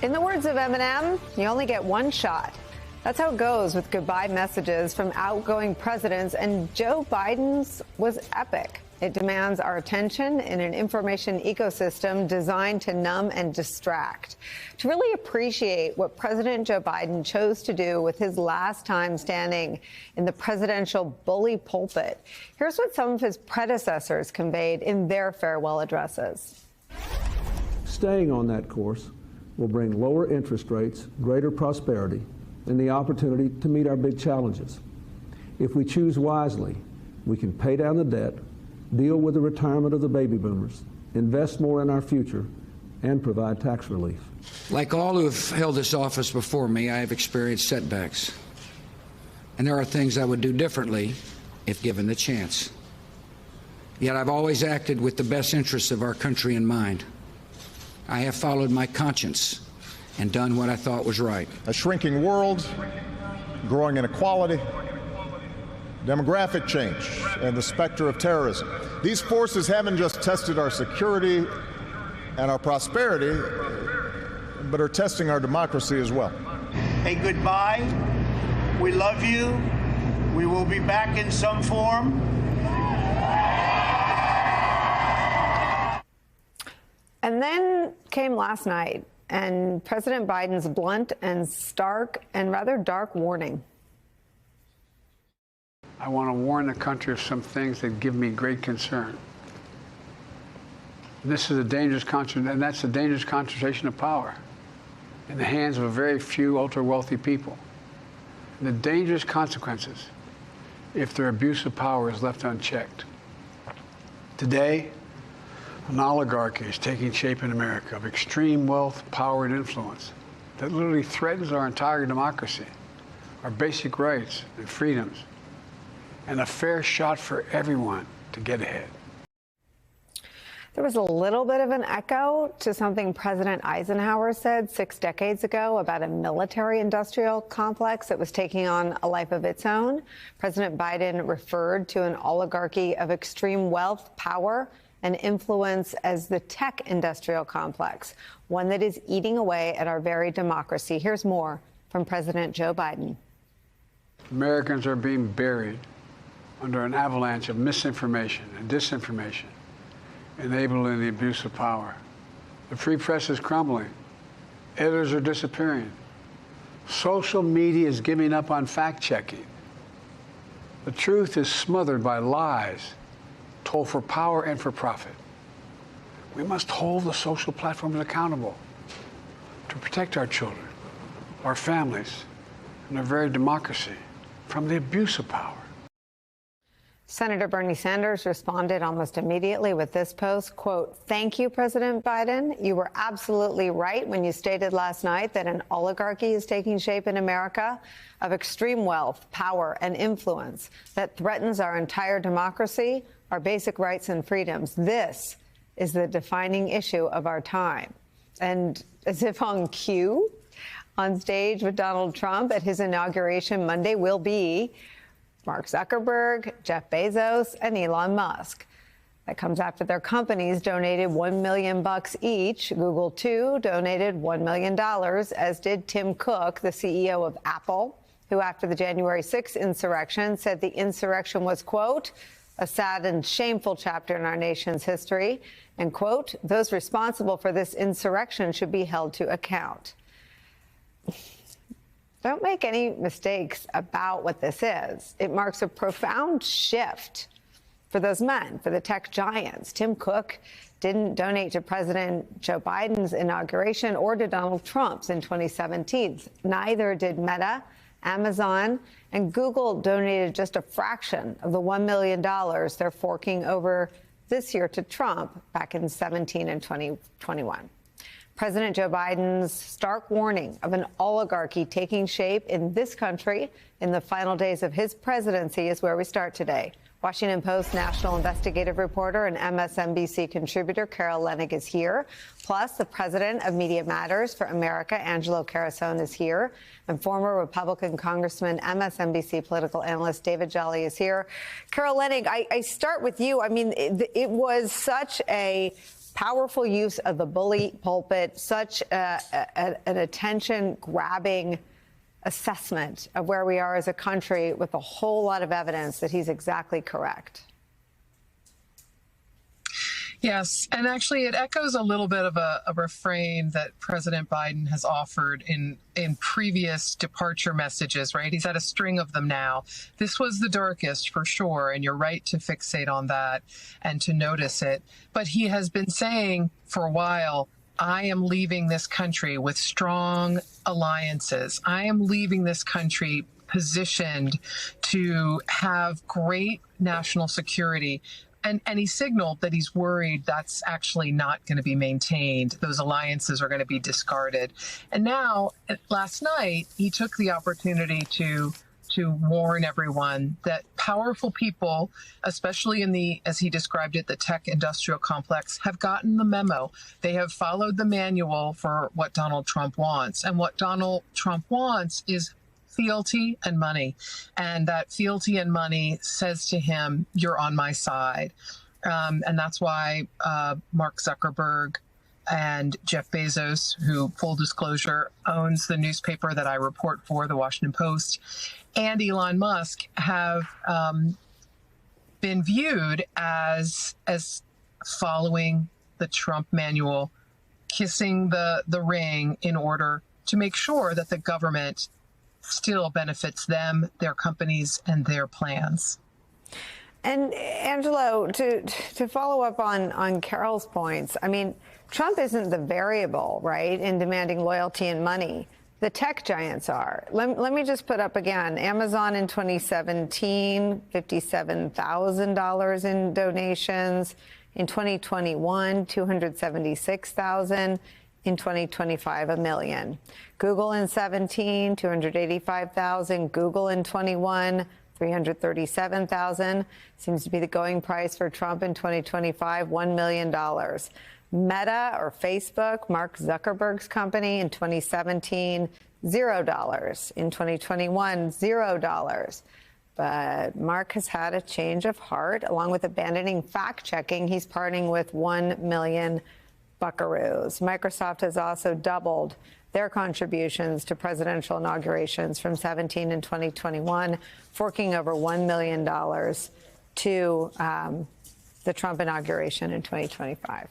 In the words of Eminem, you only get one shot. That's how it goes with goodbye messages from outgoing presidents, and Joe Biden's was epic. It demands our attention in an information ecosystem designed to numb and distract. To really appreciate what President Joe Biden chose to do with his last time standing in the presidential bully pulpit, here's what some of his predecessors conveyed in their farewell addresses. Staying on that course will bring lower interest rates, greater prosperity, and the opportunity to meet our big challenges. If we choose wisely, we can pay down the debt, deal with the retirement of the baby boomers, invest more in our future, and provide tax relief. Like all who have held this office before me, I have experienced setbacks. And there are things I would do differently if given the chance. Yet I've always acted with the best interests of our country in mind. I have followed my conscience and done what I thought was right. A shrinking world, growing inequality, demographic change, and the specter of terrorism. These forces haven't just tested our security and our prosperity, but are testing our democracy as well. Hey, goodbye. We love you. We will be back in some form. And then came last night, and President Biden's blunt and stark and rather dark warning. I want to warn the country of some things that give me great concern. This is a dangerous concentration, and that's a dangerous concentration of power in the hands of a very few ultra-wealthy people. And the dangerous consequences if their abuse of power is left unchecked. Today, an oligarchy is taking shape in America of extreme wealth, power, and influence that literally threatens our entire democracy, our basic rights and freedoms, and a fair shot for everyone to get ahead. There was a little bit of an echo to something President Eisenhower said 6 decades ago about a military-industrial complex that was taking on a life of its own. President Biden referred to an oligarchy of extreme wealth, power, and influence as the tech industrial complex, one that is eating away at our very democracy. Here's more from President Joe Biden. Americans are being buried under an avalanche of misinformation and disinformation, enabling the abuse of power. The free press is crumbling. Editors are disappearing. Social media is giving up on fact-checking. The truth is smothered by lies told for power and for profit. We must hold the social platforms accountable to protect our children, our families, and our very democracy from the abuse of power. Senator Bernie Sanders responded almost immediately with this post, quote, "Thank you, President Biden. You were absolutely right when you stated last night that an oligarchy is taking shape in America of extreme wealth, power, and influence that threatens our entire democracy, our basic rights and freedoms. This is the defining issue of our time." And as if on cue, on stage with Donald Trump at his inauguration Monday will be Mark Zuckerberg, Jeff Bezos, and Elon Musk. That comes after their companies donated $1 million each. Google, too, donated $1 million, as did Tim Cook, the CEO of Apple, who after the January 6th insurrection said the insurrection was, quote, "a sad and shameful chapter in our nation's history," and, quote, "those responsible for this insurrection should be held to account." Don't make any mistakes about what this is. It marks a profound shift for those men, for the tech giants. Tim Cook didn't donate to President Joe Biden's inauguration or to Donald Trump's in 2017. Neither did Meta, Amazon, and Google donated just a fraction of the $1 million they're forking over this year to Trump back in 17 and 2021. President Joe Biden's stark warning of an oligarchy taking shape in this country in the final days of his presidency is where we start today. Washington Post national investigative reporter and MSNBC contributor Carol Leonnig is here. Plus, the president of Media Matters for America, Angelo Carusone, is here. And former Republican Congressman, MSNBC political analyst David Jolly is here. Carol Leonnig, I start with you. I mean, it was such a powerful use of the bully pulpit, such an attention-grabbing assessment of where we are as a country with a whole lot of evidence that he's exactly correct. Yes, and actually it echoes a little bit of a refrain that President Biden has offered in previous departure messages, right? He's had a string of them now. This was the darkest for sure, and you're right to fixate on that and to notice it. But he has been saying for a while, I am leaving this country with strong alliances. I am leaving this country positioned to have great national security. And he signaled that he's worried that's actually not going to be maintained. Those alliances are going to be discarded. And now, last night, he took the opportunity to warn everyone that powerful people, especially in the, as he described it, the tech industrial complex, have gotten the memo. They have followed the manual for what Donald Trump wants. And what Donald Trump wants is fealty and money. And that fealty and money says to him, you're on my side. And that's why Mark Zuckerberg and Jeff Bezos, who, full disclosure, owns the newspaper that I report for, the Washington Post, and Elon Musk have been viewed as following the Trump manual, kissing the ring in order to make sure that the government still benefits them, their companies, and their plans. And Angelo, to follow up on Carol's points, I mean, Trump isn't the variable, right, in demanding loyalty and money. The tech giants are. Let me just put up again, Amazon in 2017, $57,000 in donations. In 2021, $276,000. In 2025, $1 million. Google in 17, $285,000. Google in 21, $337,000. Seems to be the going price for Trump in 2025, $1 million. Meta, or Facebook, Mark Zuckerberg's company, in 2017, $0. In 2021, $0. But Mark has had a change of heart. Along with abandoning fact-checking, he's parting with 1 million buckaroos. Microsoft has also doubled their contributions to presidential inaugurations from 17 and 2021, forking over $1 million to the Trump inauguration in 2025.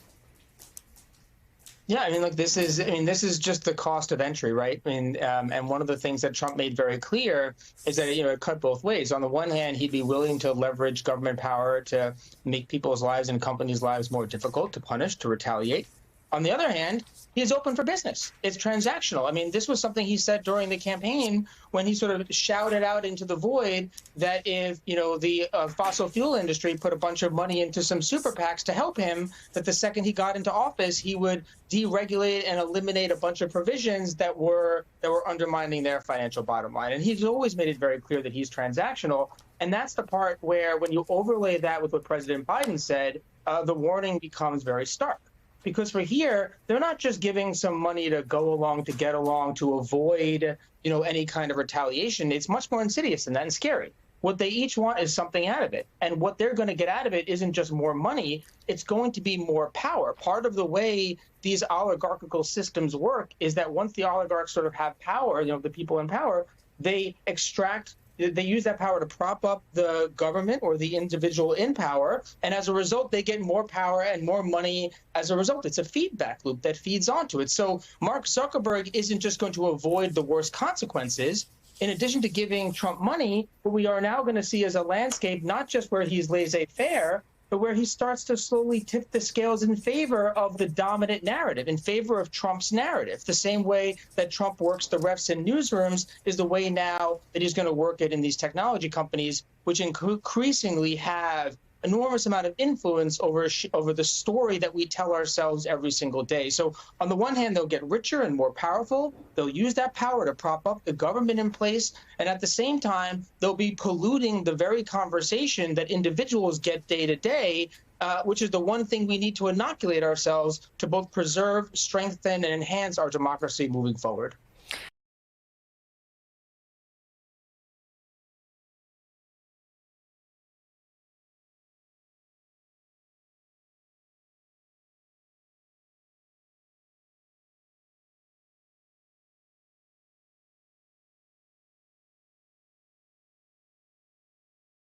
Yeah, I mean, look, this is just the cost of entry, right? I mean, and one of the things that Trump made very clear is that, it cut both ways. On the one hand, he'd be willing to leverage government power to make people's lives and companies' lives more difficult, to punish, to retaliate. On the other hand, he is open for business. It's transactional. I mean, this was something he said during the campaign when he sort of shouted out into the void that if, the fossil fuel industry put a bunch of money into some super PACs to help him, that the second he got into office, he would deregulate and eliminate a bunch of provisions that were undermining their financial bottom line. And he's always made it very clear that he's transactional. And that's the part where, when you overlay that with what President Biden said, the warning becomes very stark. Because for here, they're not just giving some money to go along, to get along, to avoid, any kind of retaliation. It's much more insidious than that and scary. What they each want is something out of it. And what they're going to get out of it isn't just more money. It's going to be more power. Part of the way these oligarchical systems work is that once the oligarchs sort of have power, the people in power, they use that power to prop up the government or the individual in power. And as a result, they get more power and more money as a result. It's a feedback loop that feeds onto it. So Mark Zuckerberg isn't just going to avoid the worst consequences. In addition to giving Trump money, what we are now going to see is a landscape, not just where he's laissez-faire, but where he starts to slowly tip the scales in favor of the dominant narrative, in favor of Trump's narrative. The same way that Trump works the refs in newsrooms is the way now that he's going to work it in these technology companies, which increasingly have enormous amount of influence over the story that we tell ourselves every single day. So on the one hand, they'll get richer and more powerful. They'll use that power to prop up the government in place. And at the same time, they'll be polluting the very conversation that individuals get day to day, which is the one thing we need to inoculate ourselves to both preserve, strengthen, and enhance our democracy moving forward.